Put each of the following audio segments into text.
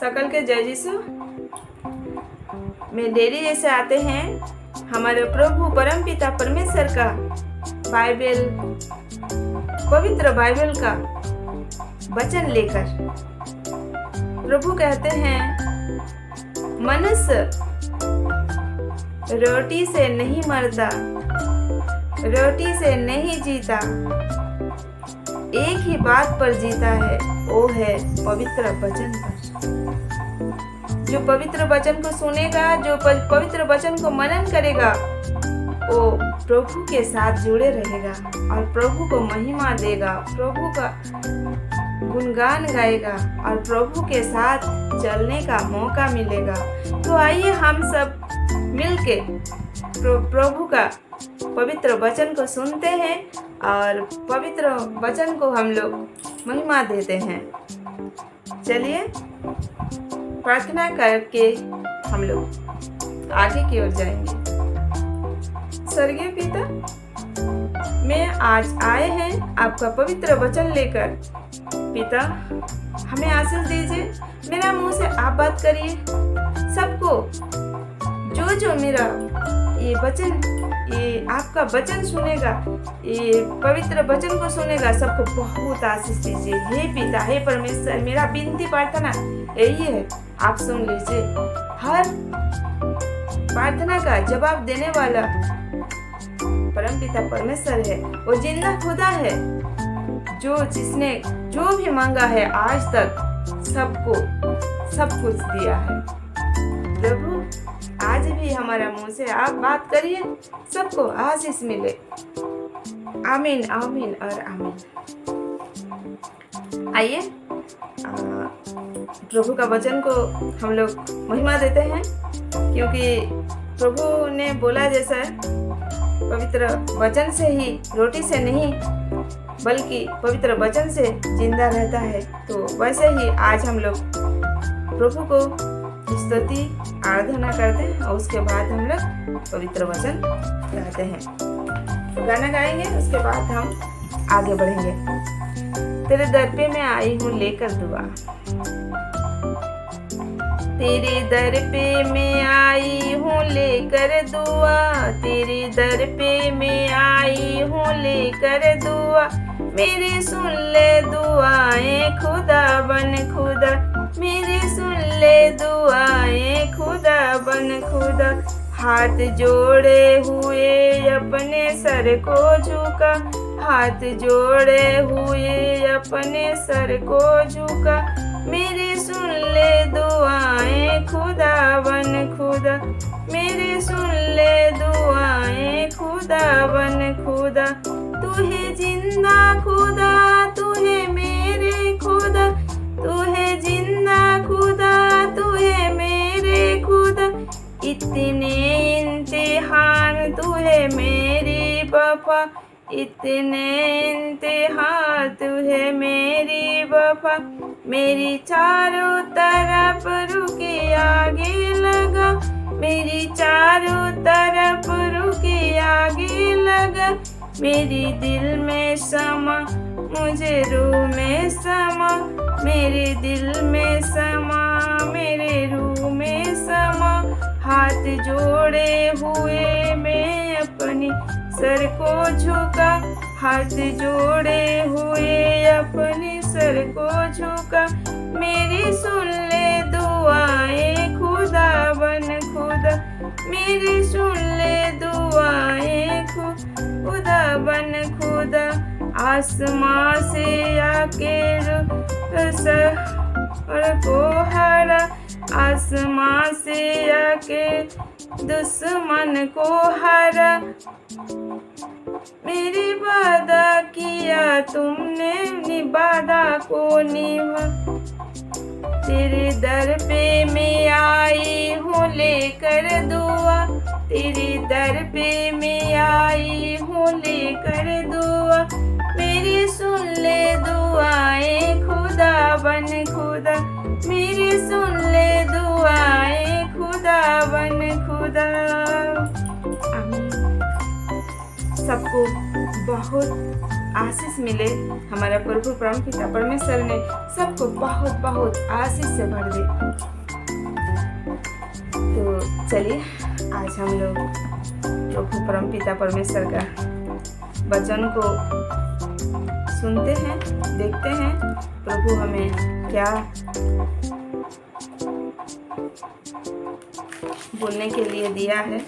सकल के जय यीशु में डेली जैसे आते हैं हमारे प्रभु परमपिता परमेश्वर का बाइबल, पवित्र बाइबल का वचन लेकर। प्रभु कहते हैं, मनुष्य रोटी से नहीं मरता, रोटी से नहीं जीता, एक ही बात पर जीता है, वो है पवित्र वचन पर। जो पवित्र वचन को सुनेगा, जो पवित्र वचन को मनन करेगा, वो प्रभु के साथ जुड़े रहेगा और प्रभु को महिमा देगा, प्रभु का गुणगान गाएगा और प्रभु के साथ चलने का मौका मिलेगा। तो आइए हम सब मिलके प्रभु का पवित्र वचन को सुनते हैं और पवित्र वचन को हम लोग महिमा देते हैं। चलिए प्रार्थना करके हम लोग आगे की ओर जाएंगे। स्वर्गीय पिता, मैं आज आए हैं आपका पवित्र वचन लेकर। पिता, हमें आशीष दीजिए, मेरा मुंह से आप बात करिए। सबको जो मेरा ये वचन, ये आपका वचन सुनेगा, ये पवित्र वचन को सुनेगा, सबको बहुत आशीष दीजिए। हे पिता, हे परमेश्वर, मेरा विनती प्रार्थना यही है, आप सुन लीजिए। हर प्रार्थना का जवाब देने वाला परमपिता परमेश्वर है, वो जिंदा खुदा है, जिसने जो भी मांगा है आज तक सबको सब कुछ दिया है। प्रभु, आज भी हमारा मुंह से आप बात करिए, सबको आशीष मिले। आमीन, आमीन और आमीन। आइए प्रभु का वचन को हम लोग महिमा देते हैं, क्योंकि प्रभु ने बोला जैसा पवित्र वचन से ही, रोटी से नहीं बल्कि पवित्र वचन से जिंदा रहता है। तो वैसे ही आज हम लोग प्रभु को स्तुति आराधना करते हैं और उसके बाद हम लोग पवित्र वचन गाते हैं। तो गाना गाएंगे, उसके बाद हम आगे बढ़ेंगे। तेरे दर पे मैं आई हूँ लेकर दुआ, तेरे दर पे मैं आई हूँ लेकर दुआ, तेरे दर पे मैं आई हूँ लेकर दुआ। मेरी सुन ले दुआएं खुदा बन खुदा, मेरी सुन ले दुआएं खुदा बन खुदा। हाथ जोड़े हुए अपने सर को झुका, हाथ जोड़े हुए अपने सर को झुका। मेरी सुन ले दुआएं खुदा बन खुदा, मेरी सुन ले दुआएं खुदा बन खुदा। तू है जिंदा खुदा, तू है मेरे खुदा, तू है जिंदा खुदा, तू है मेरे खुदा। इतने इम्तिहान तू है मेरी वफा, इतने इम्तिहान तू है मेरी वफा। मेरी चारों तरफ रुके आगे लगा, मेरी चारों तरफ रुके आगे लगा। मेरी दिल में समा, मुझे रूह में समा, मेरे दिल में समा, मेरे रूह में समा। हाथ जोड़े हुए मैं अपनी सर को झुका, हाथ जोड़े हुए अपने सर को झुका। मेरी सुन ले दुआएं खुदा बन खुदा, मेरी सुन ले दुआएं खुदा बन खुदा। आसमां से आके को हरा, आसमां से आके दुश्मन को हरा। मेरी वादा किया तुमने, निवादा को निभा। तेरे दर पे मैं आई हूँ लेकर दुआ, तेरे दर पे मैं आई हूँ लेकर दुआ। मेरी सुन ले दुआएं खुदा बन खुदा, मेरी सुन ले दुआएं खुदा बन खुदा। आमीन। सबको बहुत आशीष मिले। हमारा प्रभु परमपिता परमेश्वर ने सबको बहुत बहुत आशीष से भर दे। तो चलिए आज हम लोग प्रभु परमपिता परमेश्वर का वचन को सुनते हैं, देखते हैं प्रभु हमें क्या बोलने के लिए दिया है।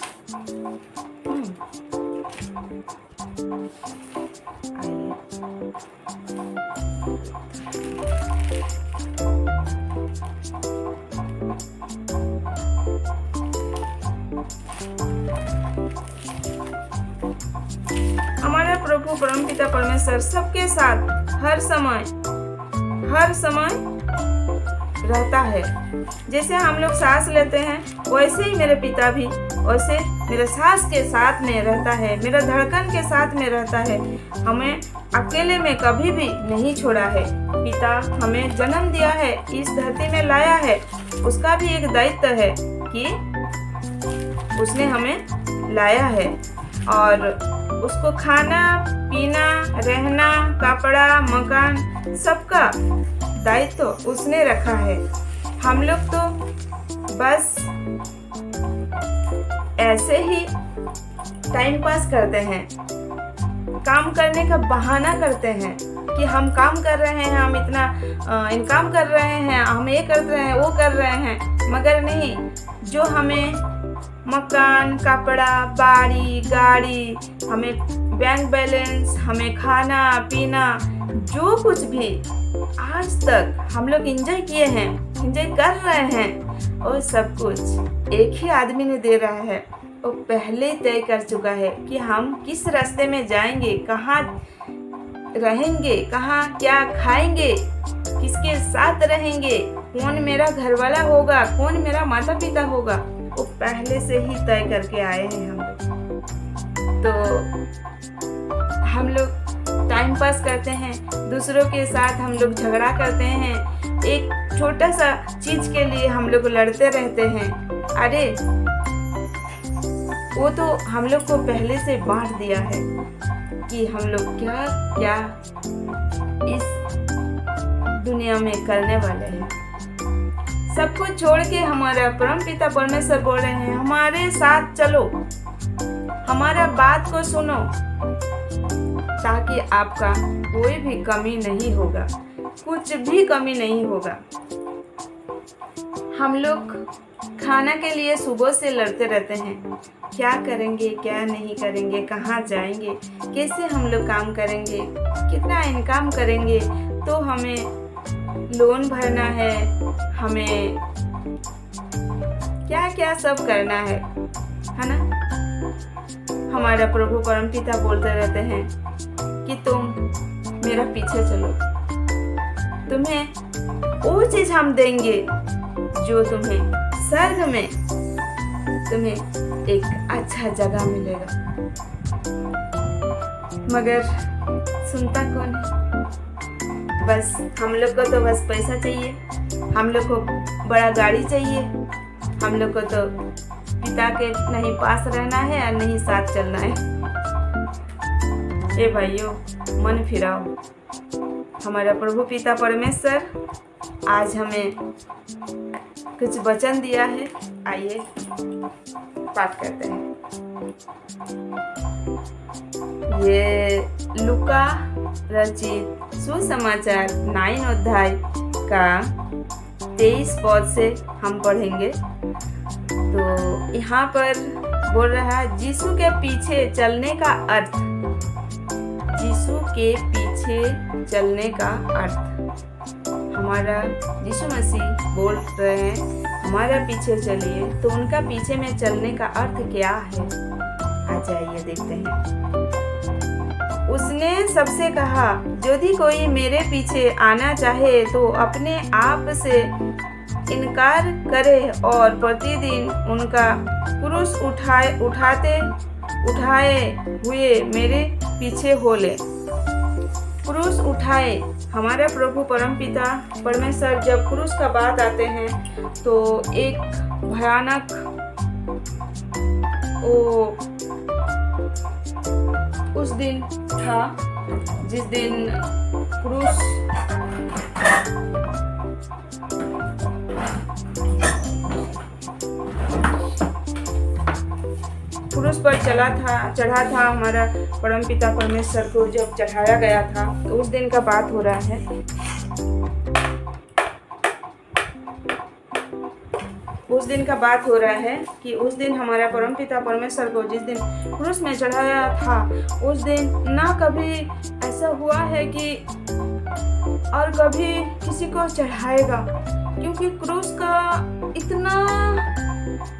हमारा प्रभु परमपिता परमेश्वर सबके साथ हर समय रहता है। जैसे हम लोग सांस लेते हैं वैसे ही मेरे पिता भी वैसे मेरे सांस के साथ में रहता है, मेरा धड़कन के साथ में रहता है। हमें अकेले में कभी भी नहीं छोड़ा है। पिता हमें जन्म दिया है, इस धरती में लाया है, उसका भी एक दायित्व है कि उसने हमें लाया है और उसको खाना पीना रहना कपड़ा मकान सबका दायित्व उसने रखा है। हम लोग तो बस ऐसे ही टाइम पास करते हैं, काम करने का बहाना करते हैं कि हम काम कर रहे हैं, हम इतना इनकम कर रहे हैं, हम ये कर रहे हैं वो कर रहे हैं, मगर नहीं, जो हमें मकान कपड़ा बाड़ी गाड़ी, हमें बैंक बैलेंस, हमें खाना पीना, जो कुछ भी आज तक हम लोग एंजॉय किए हैं, एंजॉय कर रहे हैं, और सब कुछ एक ही आदमी ने दे रहा है। वो पहले ही तय कर चुका है कि हम किस रास्ते में जाएंगे, कहाँ रहेंगे, कहाँ क्या खाएंगे, किसके साथ रहेंगे, कौन मेरा घरवाला होगा, कौन मेरा माता पिता होगा, वो पहले से ही तय करके आए हैं हम लोग। तो हम लोग टाइम पास करते हैं, दूसरों के साथ हम लोग झगड़ा करते हैं, एक छोटा सा चीज के लिए हम लोग लड़ते रहते हैं। अरे वो तो हम लोग को पहले से बांट दिया है कि हम लोग क्या क्या इस दुनिया में करने वाले हैं। सबको छोड़ के हमारा परमपिता परमेश्वर बोल रहे हैं हमारे साथ चलो, हमारा बात को सुनो, ताकि आपका कोई भी कमी नहीं होगा, कुछ भी कमी नहीं होगा। हम लोग खाना के लिए सुबह से लड़ते रहते हैं, क्या करेंगे क्या नहीं करेंगे, कहाँ जाएंगे, कैसे हम लोग काम करेंगे, कितना इनकम करेंगे, तो हमें लोन भरना है, हमें क्या क्या सब करना है ना। हमारा प्रभु परमपिता बोलते रहते हैं कि तुम मेरा पीछे चलो, तुम्हें वो चीज हम देंगे जो तुम्हें स्वर्ग में तुम्हें एक अच्छा जगह मिलेगा। मगर सुनता कौन है? बस हम लोग को तो बस पैसा चाहिए, हम लोग को बड़ा गाड़ी चाहिए, हम लोग को तो पिता के नहीं पास रहना है और नहीं साथ चलना है। ए भाइयों, मन फिराओ। हमारा प्रभु पिता परमेश्वर आज हमें कुछ वचन दिया है, आइए पाठ करते हैं। ये लूका रचित सुसमाचार 9 अध्याय का 23 पद से हम पढ़ेंगे। तो यहाँ पर बोल रहा है यीशु के पीछे चलने का अर्थ, यीशु के पीछे चलने का अर्थ। हमारा यीशु मसीह बोल रहे हैं हमारा पीछे चलिए, तो उनका पीछे में चलने का अर्थ क्या है? आ जाइए देखते हैं। उसने सबसे कहा यदि कोई मेरे पीछे आना चाहे तो अपने आप से इनकार करे और प्रतिदिन उनका क्रूस उठाए हुए मेरे पीछे हो ले। क्रूस उठाए, हमारा प्रभु परमपिता परमेश्वर जब क्रूस का बात आते हैं तो एक भयानक उस दिन था जिस दिन क्रूस क्रूस पर चढ़ा था हमारा परमपिता परमेश्वर को जब चढ़ाया गया था, तो उस दिन का बात हो रहा है। उस दिन का बात हो रहा है कि उस दिन हमारा परमपिता परमेश्वर को जिस दिन क्रूस में चढ़ाया था, उस दिन ना कभी ऐसा हुआ है कि और कभी किसी को चढ़ाएगा, क्योंकि क्रूस का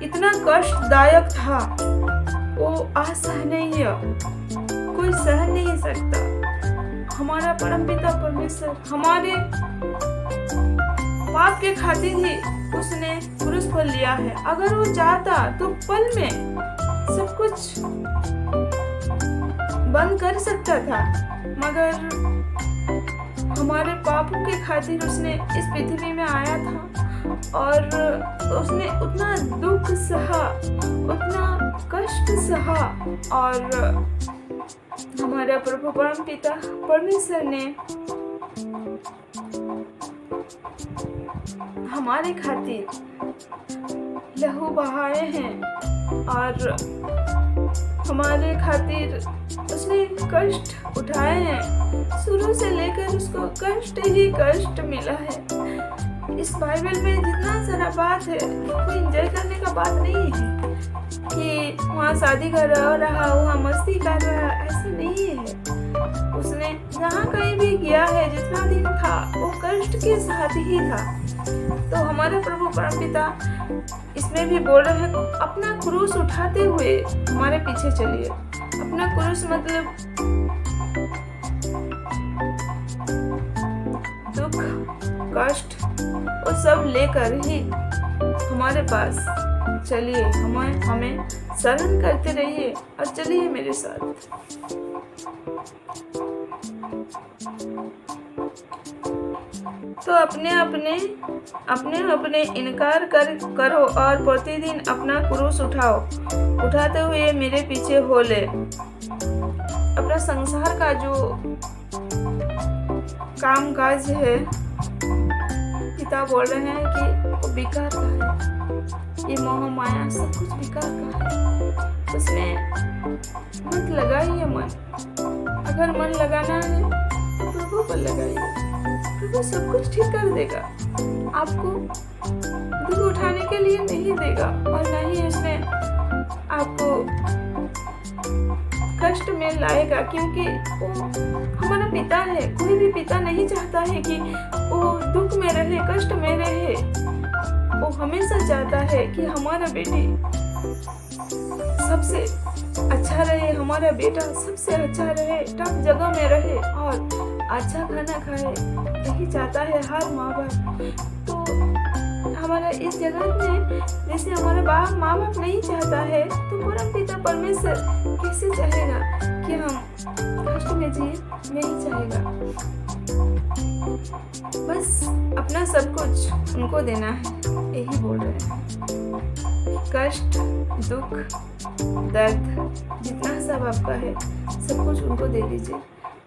इतना कष्टदायक था, वो असहनीय, कोई सह नहीं सकता। हमारा परमपिता परमेश्वर हमारे पाप के खातिर ही उसने क्रूस पर लिया है। अगर वो चाहता तो पल में सब कुछ बंद कर सकता था, मगर हमारे पापों के खातिर उसने इस पृथ्वी में आया था और उसने उतना दुख सहा, उतना कष्ट सहा, और हमारे प्रभु परमपिता परमेश्वर ने हमारे खातिर लहू बहाए हैं और हमारे खातिर उसने कष्ट उठाए हैं। शुरू से लेकर उसको कष्ट ही कष्ट मिला है। इस बाइबल में जितना सारा बात है, कोई एंजॉय करने का बात नहीं है कि वहाँ शादी कर रहा वहाँ मस्ती कर रहा, ऐसा नहीं है। उसने जहाँ कहीं भी गया है, जितना दिन था वो कष्ट के साथ ही था। तो हमारे प्रभु परमपिता इसमें भी बोल रहे हैं, अपना क्रूस उठाते हुए हमारे पीछे चलिए। अपना क्रूस मतलब दुख कष्ट वो सब लेकर ही हमारे पास चलिए, हमें शरण करते रहिए और चलिए मेरे साथ। तो अपने इनकार करो और प्रतिदिन अपना क्रूस उठाते हुए मेरे पीछे हो ले। अपना संसार का जो काम काज है, पिता बोल रहे हैं कि वो बेकार का है, ये मोह माया सब कुछ बेकार का है, उसमें मत लगाइए मन। अगर मन लगाना है तो प्रभु पर लगाइए, प्रभु सब कुछ ठीक कर देगा। आपको दुख उठाने के लिए नहीं देगा और न ही उसमें आपको कष्ट में लाएगा, क्योंकि वो हमारा पिता है। कोई भी पिता नहीं चाहता है कि वो दुख में रहे, कष्ट में रहे। वो हमेशा चाहता है कि हमारा बेटी सबसे अच्छा रहे, हमारा बेटा सबसे अच्छा रहे, टॉप जगह में रहे और अच्छा खाना खाए। यही चाहता है हर माँ बाप। तो हमारा इस जगत में जैसे हमारा माँ बाप नहीं चाहता है, तो परमपिता परमेश्वर कैसे चाहेगा कि हम कष्ट में जिए? नहीं चाहेगा। बस अपना सब कुछ उनको देना है, यही बोल रहे हैं। कष्ट दुख दर्द जितना सब आपका है, सब कुछ उनको दे दीजिए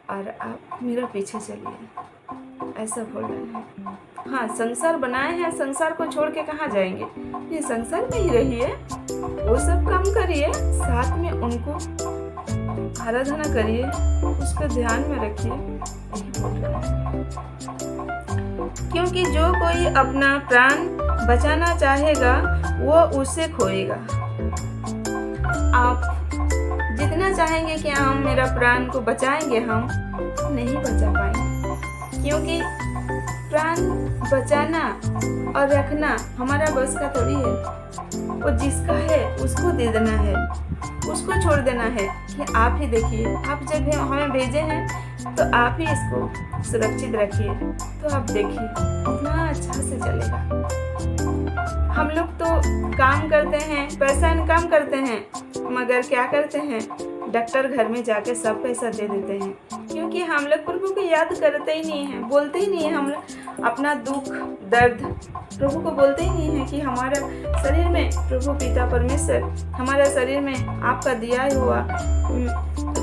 और आप मेरा पीछे चलिए, ऐसा बोल रहे हैं। हाँ, संसार बनाए हैं, संसार को छोड़ के कहाँ जाएंगे? ये संसार में ही रहिए, वो सब काम करिए, साथ में उनको आराधना करिए, उसको ध्यान में रखिए, यही बोल रहे हैं। क्योंकि जो कोई अपना प्राण बचाना चाहेगा वो उसे खोएगा। आप जितना चाहेंगे कि हम मेरा प्राण को बचाएंगे, हम नहीं बचा पाएंगे, क्योंकि प्राण बचाना और रखना हमारा बस का थोड़ी है। वो जिसका है उसको दे देना है, उसको छोड़ देना है कि आप ही देखिए, आप जब हमें भेजे हैं तो आप ही इसको सुरक्षित रखिए। तो आप देखिए कितना अच्छा से चलेगा। हम लोग तो काम करते हैं, पैसा इनकम करते हैं, मगर क्या करते हैं? डॉक्टर घर में जाके सब पैसा दे देते हैं, क्योंकि हम लोग प्रभु को याद करते ही नहीं हैं, बोलते ही नहीं हैं। हम लोग अपना दुख दर्द प्रभु को बोलते ही नहीं है कि हमारा शरीर में प्रभु पिता परमेश्वर हमारा शरीर में आपका दिया हुआ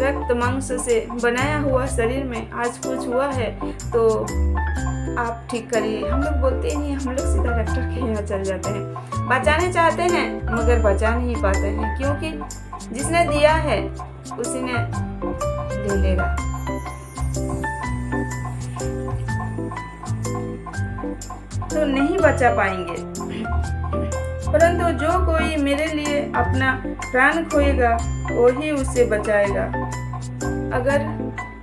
रक्त मांस से बनाया हुआ शरीर में आज कुछ हुआ है तो आप ठीक करिए। हम लोग बोलते ही नहीं, हम लोग सीधा डॉक्टर के यहाँ चल जाते हैं। बचाने चाहते हैं मगर बचा नहीं पाते हैं, क्योंकि जिसने दिया है उसी ने ले लेगा। तो नहीं बचा पाएंगे, परंतु जो कोई मेरे लिए अपना प्राण खोएगा वही उसे बचाएगा। अगर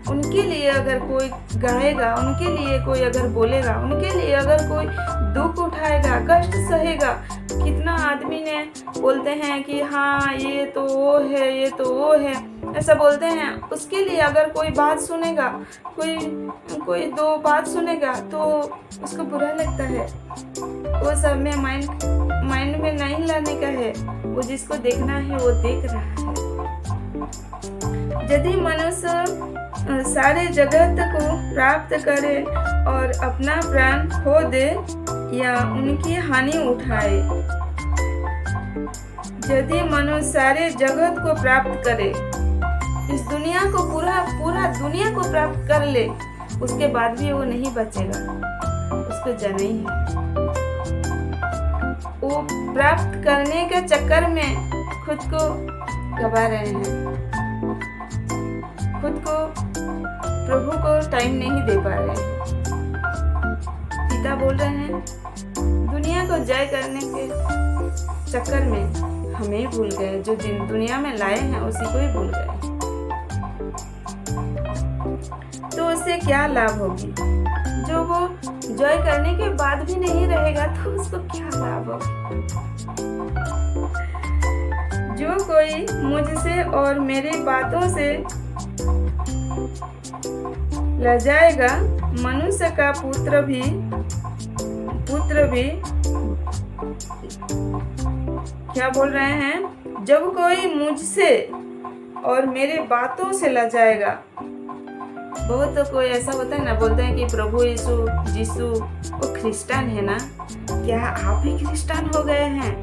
उनके लिए अगर कोई गाएगा, उनके लिए कोई अगर बोलेगा, उनके लिए अगर कोई दुख उठाएगा, कष्ट सहेगा। कितना आदमी ने बोलते हैं कि हाँ ये तो वो है, ये तो वो है, ऐसा बोलते हैं। उसके लिए अगर कोई बात सुनेगा, कोई दो बात सुनेगा तो उसको बुरा लगता है। वो सब में माइंड में नहीं लाने का है, वो जिसको देखना है वो देख रहा है। यदि मनुष्य सारे जगत को प्राप्त करे और अपना प्राण खो दे या उनकी हानि उठाए, यदि मनुष्य सारे जगत को प्राप्त करे, इस दुनिया को पूरा दुनिया को प्राप्त कर ले, उसके बाद भी वो नहीं बचेगा, उसको जाना ही है। वो प्राप्त करने के चक्कर में खुद को गवा रहे हैं, खुद को प्रभु को टाइम नहीं दे पा रहे हैं। पिता बोल रहे हैं दुनिया को जय करने के चक्कर में हमें भूल गए, जो दुनिया में लाए हैं उसी को ही भूल गए, तो उससे क्या लाभ होगी? जो वो जय करने के बाद भी नहीं रहेगा तो उसको क्या लाभ होगा? जो कोई मुझसे और मेरी बातों से लजाएगा, मनुष्य का पुत्र भी क्या बोल रहे हैं? जब कोई मुझसे और मेरे बातों से लजाएगा। बहुत तो कोई ऐसा होता है ना, बोलते हैं कि प्रभु यीशु वो क्रिश्चियन है ना, क्या आप भी क्रिश्चियन हो गए हैं?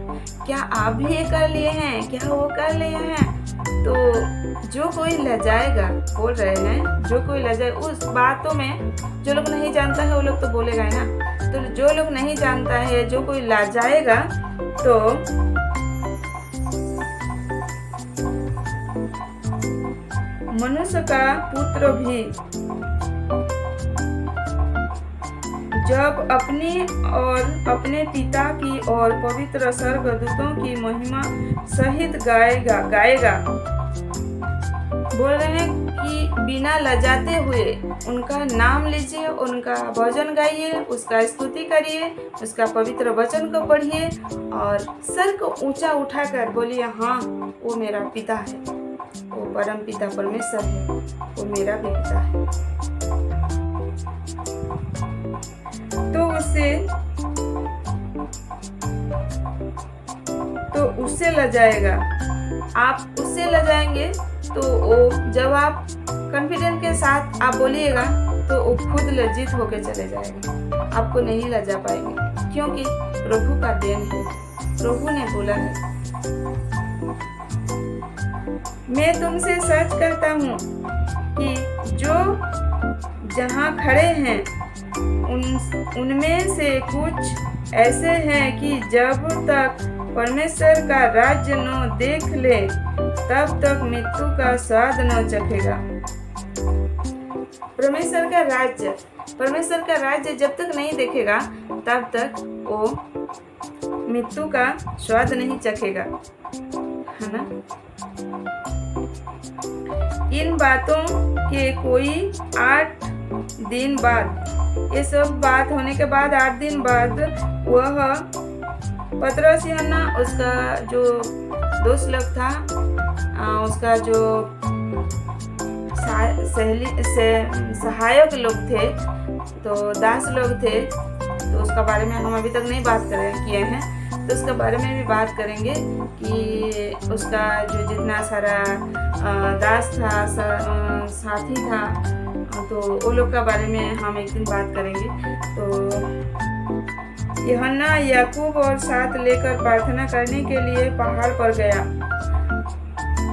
क्या आप भी ये कर लिए हैं? क्या वो कर लिए हैं? तो जो कोई लजाएगा, बोल रहे हैं जो कोई लजाए उस बातों में, जो लोग नहीं जानता है वो लोग तो बोलेगा है ना। तो जो लोग नहीं जानता है, जो कोई लजाएगा तो मनुष्य का पुत्र भी जब अपनी और अपने पिता की और पवित्र स्वर्गदूतों की महिमा सहित गाएगा। बोल रहे हैं कि बिना लजाते हुए उनका नाम लीजिए, उनका भजन गाइए, उसका स्तुति करिए, उसका पवित्र वचन को पढ़िए और सर को ऊंचा उठाकर बोलिए हाँ वो मेरा पिता है, वो परम पिता परमेश्वर है, वो मेरा भी पिता है। तो उससे लजाएगा। आप उससे लजाएंगे तो वो जब आप कॉन्फिडेंस के साथ आप बोलिएगा तो वो खुद लज्जित होकर चले जाएगा, आपको नहीं लजा पाएंगे, क्योंकि प्रभु का देन है, प्रभु ने बोला है। मैं तुमसे सच कहता हूँ कि जो जहाँ खड़े हैं उनमें से कुछ ऐसे हैं कि जब तक परमेश्वर का राज्य न देख ले तब तक मृत्यु का स्वाद न चखेगा। परमेश्वर का राज्य जब तक नहीं देखेगा तब तक वो मृत्यु का स्वाद नहीं चखेगा, है ना। इन बातों के कोई 8 दिन बाद, ये सब बात होने के बाद 8 दिन बाद वह पतरस यूहन्ना, उसका जो दोस्त लोग था, उसका जो सहायक लोग थे, तो दास लोग थे, तो उसका बारे में हम अभी तक नहीं बात किए हैं, तो उसके बारे में भी बात करेंगे कि उसका जो जितना सारा दास था, साथी था, तो वो लोग का बारे में हम एक दिन बात करेंगे। तो यूहन्ना याकूब और साथ लेकर प्रार्थना करने के लिए पहाड़ पर गया।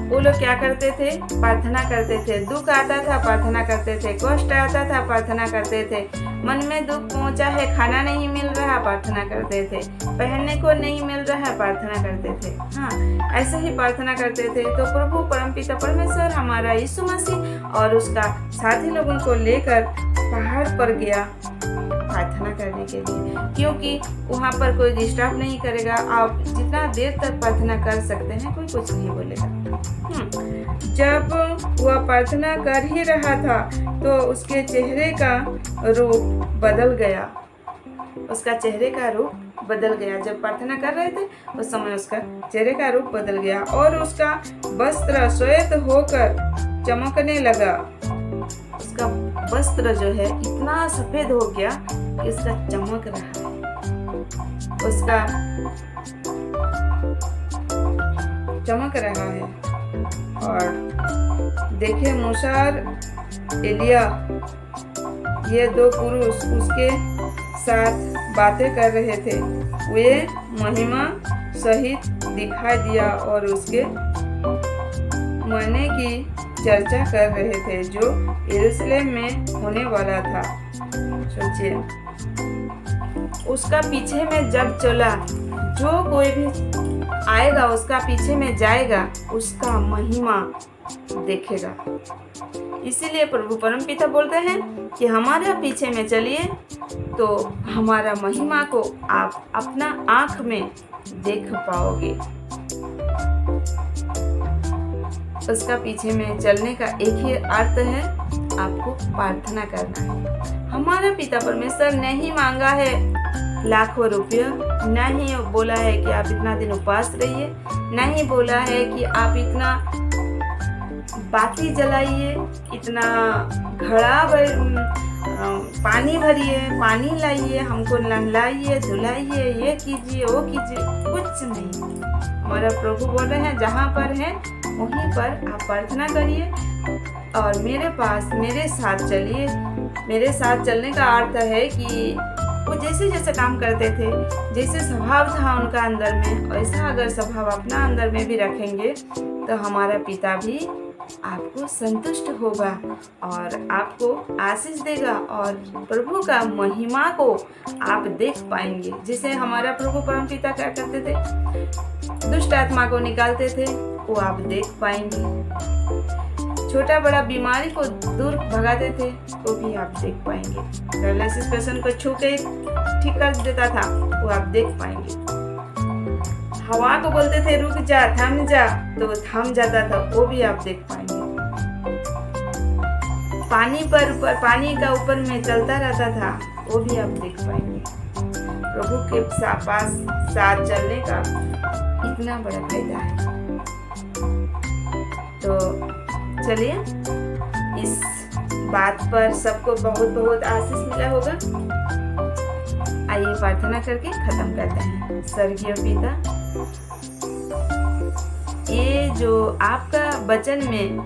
वो लोग क्या करते थे? प्रार्थना करते थे। दुख आता था, प्रार्थना करते थे। कष्ट आता था, प्रार्थना करते थे। मन में दुख पहुंचा है, खाना नहीं मिल रहा, प्रार्थना करते थे। पहनने को नहीं मिल रहा है, प्रार्थना करते थे। हाँ, ऐसे ही प्रार्थना करते थे। तो प्रभु परमपिता परमेश्वर हमारा यीशु मसीह और उसका साथी लोगों को लेकर पहाड़ पर गया प्रार्थना करने के लिए, क्योंकि वहाँ पर कोई डिस्टर्ब नहीं करेगा। आप जितना देर तक प्रार्थना कर सकते हैं, कोई कुछ नहीं बोलेगा। जब वह प्रार्थना कर ही रहा था तो उसके चेहरे का रूप बदल गया। उसका चेहरे का रूप बदल गया। जब प्रार्थना कर रहे थे उस समय उसका चेहरे का रूप बदल गया और उसका वस्त्र श्वेत होकर चमकने लगा। उसका वस्त्र जो है इतना सफेद हो गया कि उसका चमक रहा है, उसका चमक रहा है। और देखिए मूसा और एलिया, ये दो पुरुष उसके साथ बातें कर रहे थे। वे महिमा सहित दिखाई दिया और उसके मरने की चर्चा कर रहे थे जो यरूशलेम में होने वाला था। सोचिए, उसका पीछे में जब चला, जो कोई भी आएगा उसका पीछे में जाएगा, उसका महिमा देखेगा। इसीलिए प्रभु परमपिता बोलते हैं कि हमारे पीछे में चलिए तो हमारा महिमा को आप अपना आँख में देख पाओगे। उसका पीछे में चलने का एक ही अर्थ है, आपको प्रार्थना करना है। हमारा पिता परमेश्वर नहीं मांगा है लाखों रुपया, नहीं बोला है कि आप इतना दिन उपवास रहिए, नहीं बोला है कि आप इतना बाती जलाइए, इतना घड़ा पानी भरिए, पानी लाइए, हमको नहलाइए, धुलाइए, ये कीजिए, वो कीजिए, कुछ नहीं। हमारा प्रभु बोल रहे हैं जहाँ पर है वहीं पर आप प्रार्थना करिए और मेरे पास मेरे साथ चलिए। मेरे साथ चलने का अर्थ है कि वो जैसे जैसे काम करते थे, जैसे स्वभाव था उनका अंदर में, वैसा अगर स्वभाव अपना अंदर में भी रखेंगे तो हमारा पिता भी आपको संतुष्ट होगा और आपको आशीष देगा और प्रभु का महिमा को आप देख पाएंगे। जिसे हमारा प्रभु परमपिता क्या करते थे, दुष्ट आत्मा को निकालते थे, वो आप देख पाएंगे। छोटा बड़ा बीमारी को दूर भगाते थे, वो भी आप देख पाएंगे। पैरालिसिस पेशेंट को छू के ठीक कर देता था, वो आप देख पाएंगे। हवा को बोलते थे रुक जा, थम जा, तो वो थम जाता था, वो भी आप देख पाएंगे। पानी का ऊपर में चलता रहता था, वो भी आप देख पाएंगे। प्रभु के पास साथ चलने का इतना बड़ा फायदा है। तो चलिए, इस बात पर सबको बहुत बहुत आशीष मिला होगा। आइए प्रार्थना करके खत्म करते हैं। स्वर्गीय पिता, ये जो आपका वचन में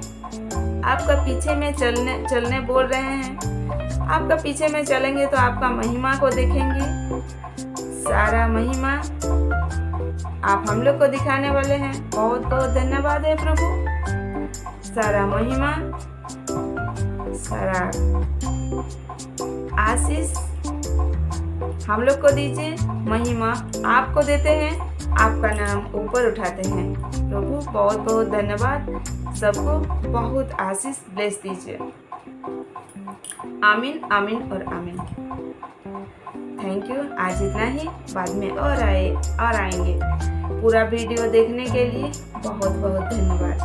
आपका पीछे में चलने बोल रहे हैं, आपका पीछे में चलेंगे तो आपका महिमा को देखेंगे। सारा महिमा आप हम लोग को दिखाने वाले हैं। बहुत बहुत धन्यवाद है प्रभु। सारा महिमा, सारा आशीष हम लोग को दीजिए। महिमा आपको देते हैं, आपका नाम ऊपर उठाते हैं। प्रभु बहुत बहुत धन्यवाद। सबको बहुत आशीष ब्लेस दीजिए। आमीन, आमीन और आमीन। Thank you. आज इतना ही, बाद में और आएंगे। पूरा वीडियो देखने के लिए बहुत बहुत धन्यवाद।